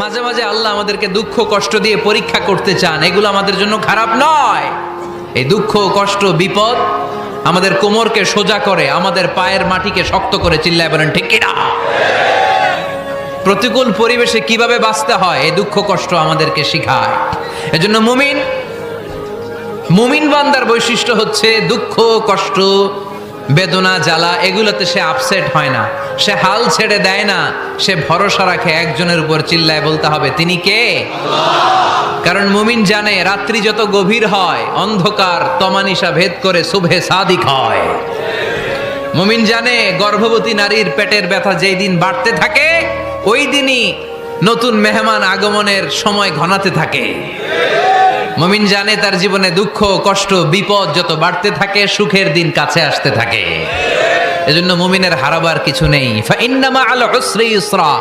মাঝে মাঝে আল্লাহ আমাদেরকে দুঃখ কষ্ট দিয়ে পরীক্ষা করতে চান, এগুলো আমাদের জন্য খারাপ নয়। এই দুঃখ কষ্ট বিপদ আমাদের কোমরকে সোজা করে, আমাদের পায়ের মাটিকে শক্ত করে, চিল্লায় বলেন ঠিক কিনা? প্রতিকূল পরিবেশে কিভাবে বাঁচতে হয় এই দুঃখ কষ্ট আমাদেরকে শিখায়। এজন্য মুমিন বান্দার বৈশিষ্ট্য হচ্ছে দুঃখ কষ্ট বেদনা জ্বালা এগুলোতে সে আপসেট হয় না, সে হাল ছেড়ে দেয় না, সে ভরসা রাখে একজনের উপর, চিল্লায় বলতে হবে তিনি কে? কারণ মুমিন জানে রাত্রি যত গভীর হয় অন্ধকার তমানিসা ভেদ করে শুভে সাদিক হয়। মুমিন জানে গর্ভবতী নারীর পেটের ব্যথা যেই দিন বাড়তে থাকে ওই দিনই নতুন মেহমান আগমনের সময় ঘনাতে থাকে। মুমিন জানে তার জীবনে দুঃখ কষ্ট বিপদ যত বাড়তে থাকে সুখের দিন কাছে আসতে থাকে। এজন্য মুমিনের হারাবার কিছু নেই। ফা ইন্না মাআল উসরি ইউসরা,